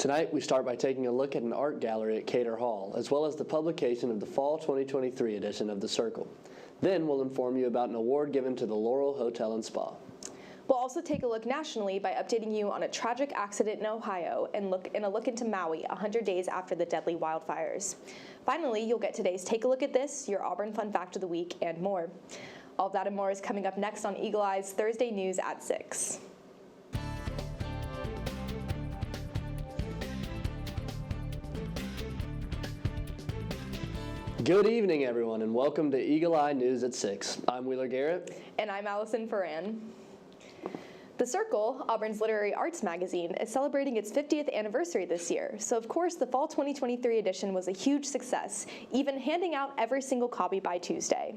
Tonight, we start by taking a look at an art gallery at Cater Hall, as well as the publication of the Fall 2023 edition of The Circle. Then we'll inform you about an award given to the Laurel Hotel and Spa. We'll also take a look nationally by updating you on a tragic accident in Ohio and a look into Maui 100 days after the deadly wildfires. Finally, you'll get today's Take a Look at This, your Auburn Fun Fact of the Week, and more. All of that and more is coming up next on Eagle Eye's Thursday News at 6. Good evening, everyone, and welcome to Eagle Eye News at 6. I'm Wheeler Garrett. And I'm Allison Foran. The Circle, Auburn's literary arts magazine, is celebrating its 50th anniversary this year, so of course the Fall 2023 edition was a huge success, even handing out every single copy by Tuesday.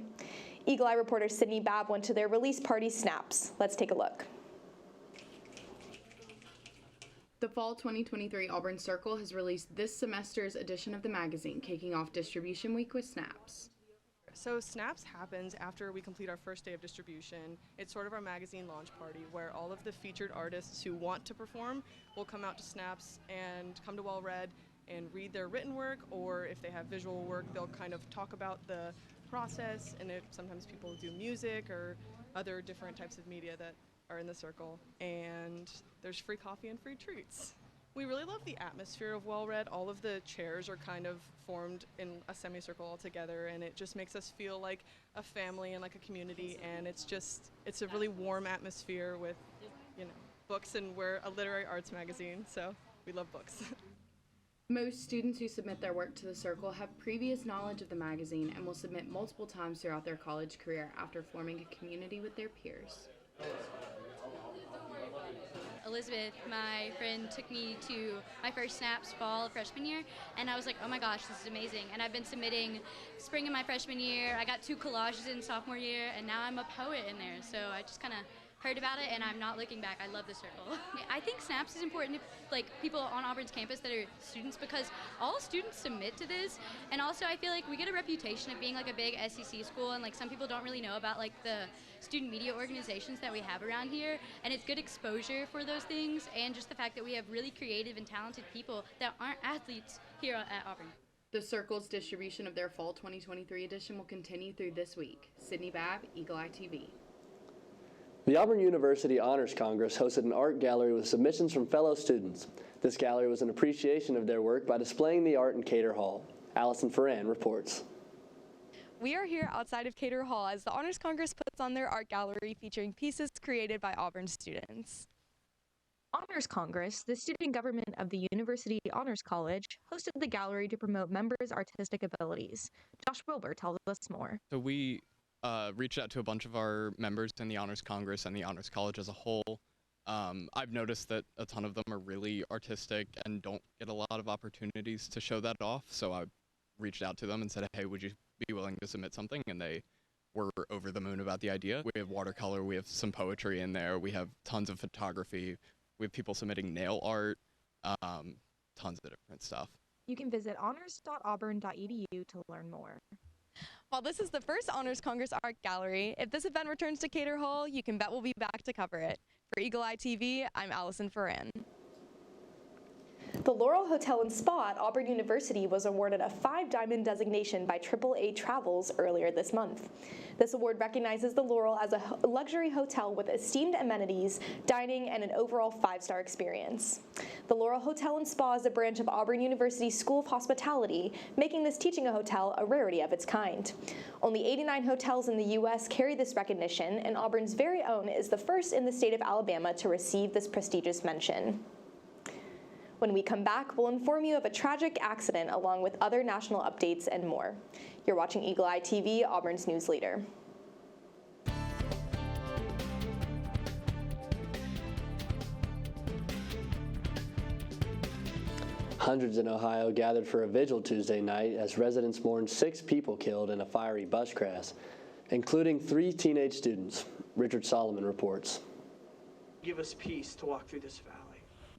Eagle Eye reporter Babb went to their release party Snaps. Let's take a look. The Fall 2023 Auburn Circle has released this semester's edition of the magazine, kicking off distribution week with Snaps. So Snaps happens after we complete our first day of distribution. It's sort of our magazine launch party where all of the featured artists who want to perform will come out to Snaps and come to Well Read and read their written work, or if they have visual work, they'll kind of talk about the process, and sometimes people do music or other different types of media that are in the Circle, and there's free coffee and free treats. We really love the atmosphere of Well Read. All of the chairs are kind of formed in a semicircle all together, and it just makes us feel like a family and like a community, and it's a really warm atmosphere with, books, and we're a literary arts magazine, so we love books. Most students who submit their work to the Circle have previous knowledge of the magazine and will submit multiple times throughout their college career after forming a community with their peers. Elizabeth, my friend, took me to my first Snaps fall of freshman year, and I was like, oh my gosh, this is amazing. And I've been submitting spring of my freshman year. I got 2 collages in sophomore year, and now I'm a poet in there. So I just kind of heard about it, and I'm not looking back. I love the Circle. I think Snaps is important to people on Auburn's campus that are students, because all students submit to this, and also I feel like we get a reputation of being like a big SEC school, and some people don't really know about the student media organizations that we have around here, and it's good exposure for those things, and just the fact that we have really creative and talented people that aren't athletes here at Auburn. The Circle's distribution of their Fall 2023 edition will continue through this week. Sydney Babb, Eagle Eye TV. The Auburn University Honors Congress hosted an art gallery with submissions from fellow students. This gallery was an appreciation of their work by displaying the art in Cater Hall. Allison Foran reports. We are here outside of Cater Hall as the Honors Congress puts on their art gallery featuring pieces created by Auburn students. Honors Congress, the student government of the University Honors College, hosted the gallery to promote members' artistic abilities. Josh Wilbur tells us more. So we reached out to a bunch of our members in the Honors Congress and the Honors College as a whole. I've noticed that a ton of them are really artistic and don't get a lot of opportunities to show that off, so I reached out to them and said, hey, would you be willing to submit something? And they were over the moon about the idea. We have watercolor, we have some poetry in there, we have tons of photography, we have people submitting nail art, tons of different stuff. You can visit honors.auburn.edu to learn more. While this is the first Honors Congress Art Gallery, if this event returns to Cater Hall, you can bet we'll be back to cover it. For Eagle Eye TV, I'm Allison Foran. The Laurel Hotel and Spa at Auburn University was awarded a 5-diamond designation by AAA Travels earlier this month. This award recognizes the Laurel as a luxury hotel with esteemed amenities, dining, and an overall 5-star experience. The Laurel Hotel and Spa is a branch of Auburn University's School of Hospitality, making this teaching a hotel a rarity of its kind. Only 89 hotels in the U.S. carry this recognition, and Auburn's very own is the first in the state of Alabama to receive this prestigious mention. When we come back, we'll inform you of a tragic accident along with other national updates and more. You're watching Eagle Eye TV, Auburn's news leader. Hundreds in Ohio gathered for a vigil Tuesday night as residents mourned 6 people killed in a fiery bus crash, including 3 teenage students. Richard Solomon reports. Give us peace to walk through this valley.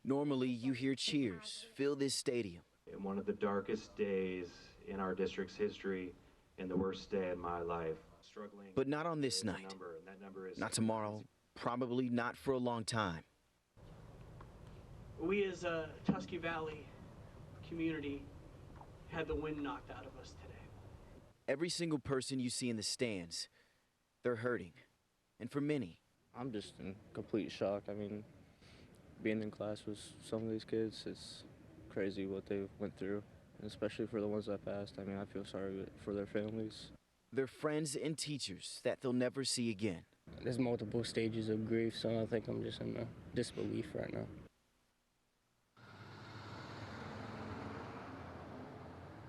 Normally, you hear cheers fill this stadium. In one of the darkest days in our district's history, and the worst day of my life, struggling. But not on this night. Not tomorrow, probably not for a long time. We as a Tusky Valley community had the wind knocked out of us today. Every single person you see in the stands, they're hurting. And for many, I'm just in complete shock. I mean, being in class with some of these kids, it's crazy what they went through, and especially for the ones that passed. I mean, I feel sorry for their families. they're friends and teachers that they'll never see again. There's multiple stages of grief, so I think I'm just in disbelief right now.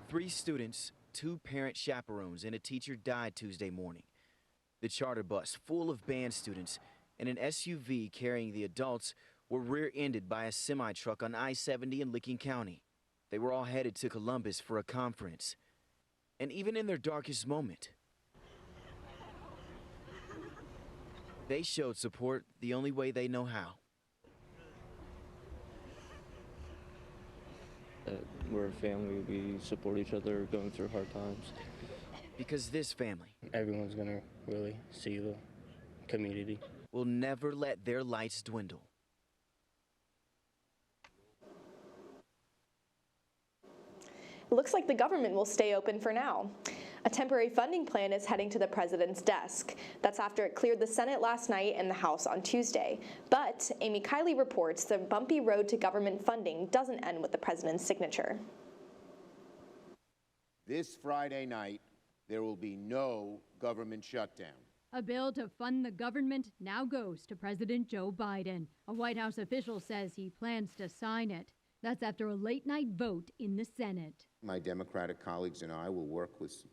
Three students, two parent chaperones, and a teacher died Tuesday morning. The charter bus, full of band students, and an SUV carrying the adults were rear-ended by a semi-truck on I-70 in Licking County. They were all headed to Columbus for a conference. And even in their darkest moment, they showed support the only way they know how. We're a family. We support each other going through hard times. Because this family, everyone's gonna really see the community, will never let their lights dwindle. It looks like the government will stay open for now. A temporary funding plan is heading to the president's desk. That's after it cleared the Senate last night and the House on Tuesday. But Amy Kiley reports the bumpy road to government funding doesn't end with the president's signature. This Friday night, there will be no government shutdown. A bill to fund the government now goes to President Joe Biden. A White House official says he plans to sign it. That's after a late-night vote in the Senate. My Democratic colleagues and I will work with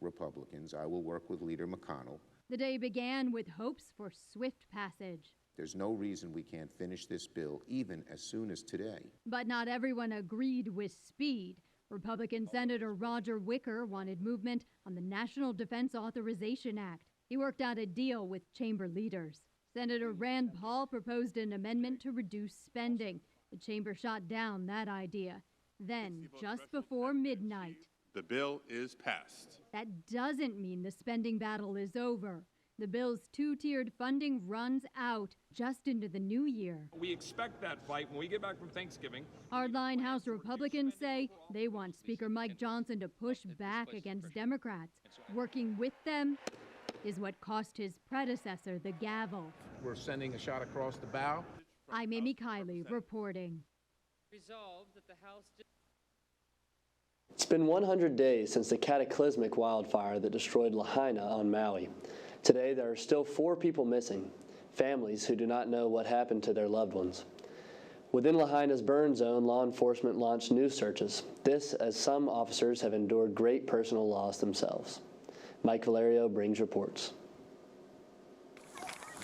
Republicans. I will work with Leader McConnell. The day began with hopes for swift passage. There's no reason we can't finish this bill even as soon as today. But not everyone agreed with speed. Republican Senator Roger Wicker wanted movement on the National Defense Authorization Act. He worked out a deal with chamber leaders. Senator Rand Paul proposed an amendment to reduce spending. The chamber shot down that idea. Then, just before midnight, the bill is passed. That doesn't mean the spending battle is over. The bill's two-tiered funding runs out just into the new year. We expect that fight when we get back from Thanksgiving. Hardline House Republicans say they want Speaker Mike Johnson to push back against Democrats. Working with them is what cost his predecessor the gavel. We're sending a shot across the bow. I'm Amy Kiley reporting. Resolved that the House. It's been 100 days since the cataclysmic wildfire that destroyed Lahaina on Maui. Today, there are still 4 people missing, families who do not know what happened to their loved ones. Within Lahaina's burn zone, law enforcement launched new searches. This as some officers have endured great personal loss themselves. Mike Valerio brings reports.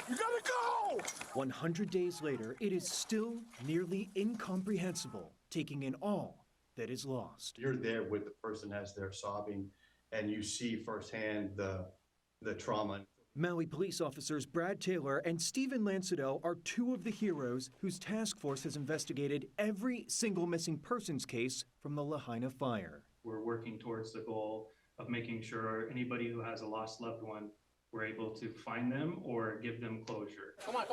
You gotta go! 100 days later, it is still nearly incomprehensible, taking in all that is lost. You're there with the person as they're sobbing, and you see firsthand the trauma. Maui police officers Brad Taylor and Stephen Lancidel are 2 of the heroes whose task force has investigated every single missing persons case from the Lahaina fire. We're working towards the goal of making sure anybody who has a lost loved one, we're able to find them or give them closure. Come on,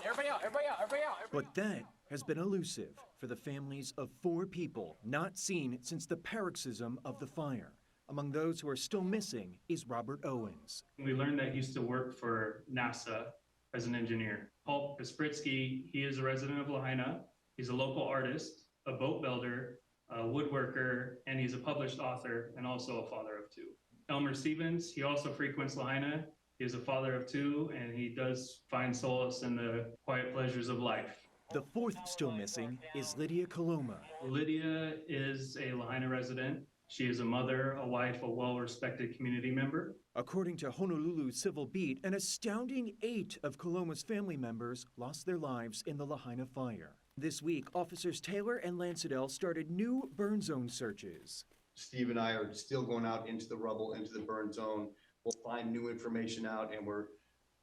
everybody out, everybody out, everybody out. But that has been elusive for the families of 4 people not seen since the paroxysm of the fire. Among those who are still missing is Robert Owens. We learned that he used to work for NASA as an engineer. Paul Kaspritsky, he is a resident of Lahaina. He's a local artist, a boat builder, a woodworker, and he's a published author and also a father of 2. Elmer Stevens, he also frequents Lahaina. He is a father of 2, and he does find solace in the quiet pleasures of life. The 4th still missing is Lydia Coloma. Lydia is a Lahaina resident. She is a mother, a wife, a well-respected community member. According to Honolulu Civil Beat, an astounding 8 of Coloma's family members lost their lives in the Lahaina fire. This week, officers Taylor and Lancidel started new burn zone searches. Steve and I are still going out into the rubble, into the burn zone. We'll find new information out, and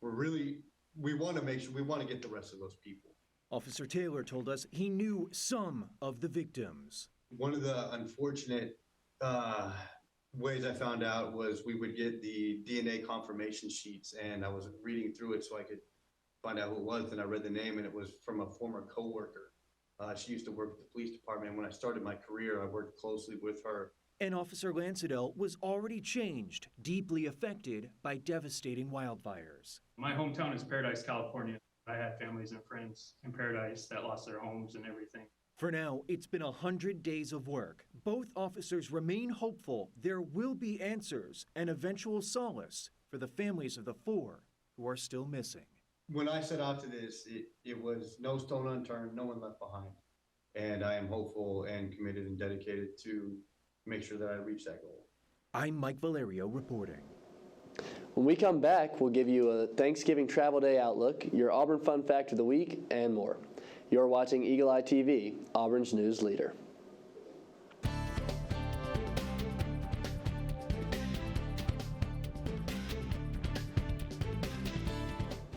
we want to make sure, we want to get the rest of those people. Officer Taylor told us he knew some of the victims. One of the unfortunate ways I found out was we would get the DNA confirmation sheets, and I was reading through it so I could find out who it was, and I read the name, and it was from a former coworker She used to work with the police department, and when I started my career, I worked closely with her. And Officer Lancidel was already changed, deeply affected by devastating wildfires. My hometown is Paradise, California. I had families and friends in Paradise that lost their homes and everything. For now, it's been 100 days of work. Both officers remain hopeful there will be answers and eventual solace for the families of the 4 who are still missing. When I set out to this, it was no stone unturned, no one left behind. And I am hopeful and committed and dedicated to make sure that I reach that goal. I'm Mike Valerio reporting. When we come back, we'll give you a Thanksgiving Travel Day outlook, your Auburn Fun Fact of the Week, and more. You're watching Eagle Eye TV, Auburn's news leader.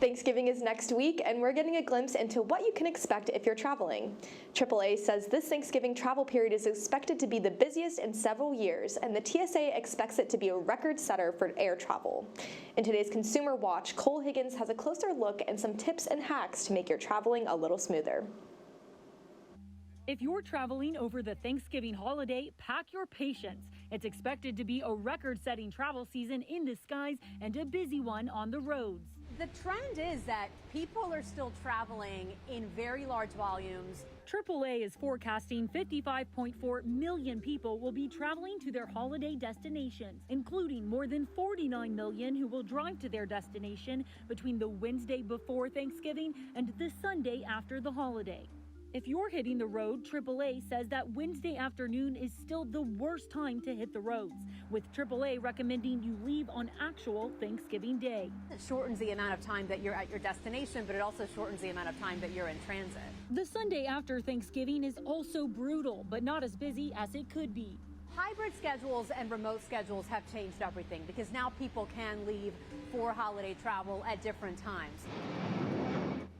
Thanksgiving is next week, and we're getting a glimpse into what you can expect if you're traveling. AAA says this Thanksgiving travel period is expected to be the busiest in several years, and the TSA expects it to be a record setter for air travel. In today's Consumer Watch, Cole Higgins has a closer look and some tips and hacks to make your traveling a little smoother. If you're traveling over the Thanksgiving holiday, pack your patience. It's expected to be a record-setting travel season in the skies and a busy one on the roads. The trend is that people are still traveling in very large volumes. AAA is forecasting 55.4 million people will be traveling to their holiday destinations, including more than 49 million who will drive to their destination between the Wednesday before Thanksgiving and the Sunday after the holiday. If you're hitting the road, AAA says that Wednesday afternoon is still the worst time to hit the roads, with AAA recommending you leave on actual Thanksgiving Day. It shortens the amount of time that you're at your destination, but it also shortens the amount of time that you're in transit. The Sunday after Thanksgiving is also brutal, but not as busy as it could be. Hybrid schedules and remote schedules have changed everything because now people can leave for holiday travel at different times.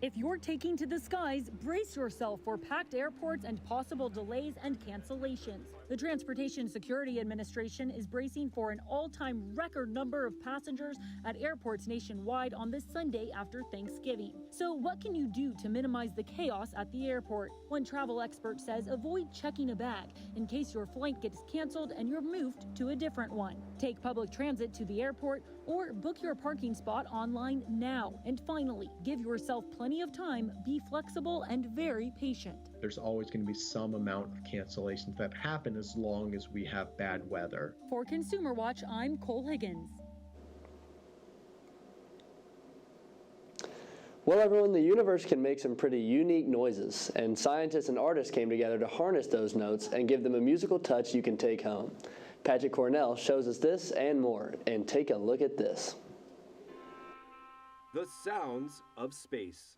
If you're taking to the skies, brace yourself for packed airports and possible delays and cancellations. The Transportation Security Administration is bracing for an all-time record number of passengers at airports nationwide on this Sunday after Thanksgiving. So what can you do to minimize the chaos at the airport? One travel expert says avoid checking a bag in case your flight gets canceled and you're moved to a different one. Take public transit to the airport or book your parking spot online now. And finally, give yourself plenty of time, be flexible, and very patient. There's always going to be some amount of cancellations that happen as long as we have bad weather. For Consumer Watch, I'm Cole Higgins. Well, everyone, the universe can make some pretty unique noises, and scientists and artists came together to harness those notes and give them a musical touch you can take home. Patrick Cornell shows us this and more, and take a look at this. The sounds of space.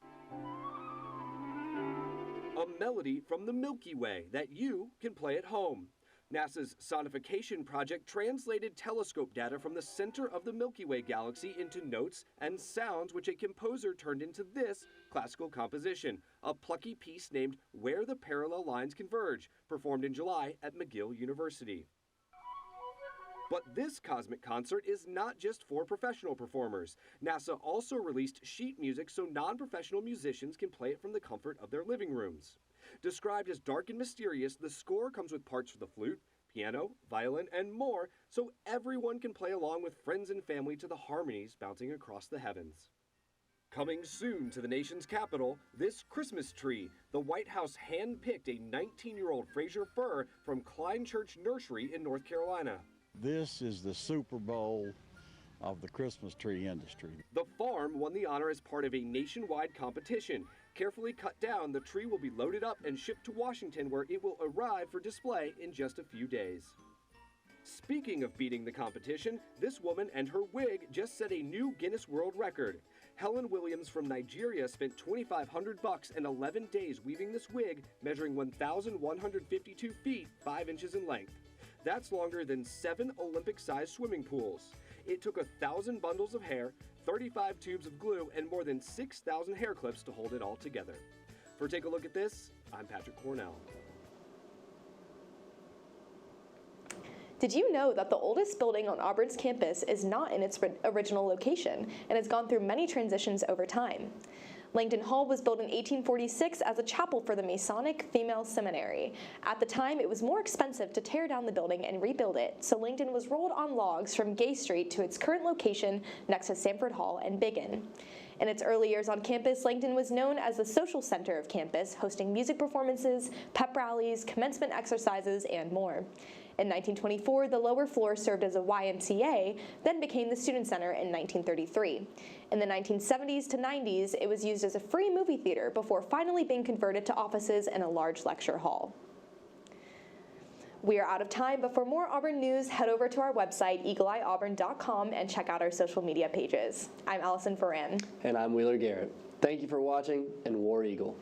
A melody from the Milky Way that you can play at home. NASA's sonification project translated telescope data from the center of the Milky Way galaxy into notes and sounds which a composer turned into this classical composition, a plucky piece named Where the Parallel Lines Converge, performed in July at McGill University. But this cosmic concert is not just for professional performers. NASA also released sheet music so non-professional musicians can play it from the comfort of their living rooms. Described as dark and mysterious, the score comes with parts for the flute, piano, violin, and more, so everyone can play along with friends and family to the harmonies bouncing across the heavens. Coming soon to the nation's capital, this Christmas tree. The White House hand-picked a 19-year-old Fraser fir from Klein Church Nursery in North Carolina. This is the Super Bowl of the Christmas tree industry. The farm won the honor as part of a nationwide competition. Carefully cut down, the tree will be loaded up and shipped to Washington, where it will arrive for display in just a few days. Speaking of beating the competition, this woman and her wig just set a new Guinness World Record. Helen Williams from Nigeria spent $2,500 and 11 days weaving this wig, measuring 1,152 feet, 5 inches in length. That's longer than 7 Olympic-sized swimming pools. It took 1,000 bundles of hair, 35 tubes of glue, and more than 6,000 hair clips to hold it all together. For Take a Look at This, I'm Patrick Cornell. Did you know that the oldest building on Auburn's campus is not in its original location and has gone through many transitions over time? Langdon Hall was built in 1846 as a chapel for the Masonic Female Seminary. At the time, it was more expensive to tear down the building and rebuild it, so Langdon was rolled on logs from Gay Street to its current location next to Sanford Hall and Biggin. In its early years on campus, Langdon was known as the social center of campus, hosting music performances, pep rallies, commencement exercises, and more. In 1924, the lower floor served as a YMCA, then became the Student Center in 1933. In the 1970s to 90s, it was used as a free movie theater before finally being converted to offices and a large lecture hall. We are out of time, but for more Auburn news, head over to our website, eagleeyeauburn.com, and check out our social media pages. I'm Allison Foran. And I'm Wheeler Garrett. Thank you for watching, and War Eagle.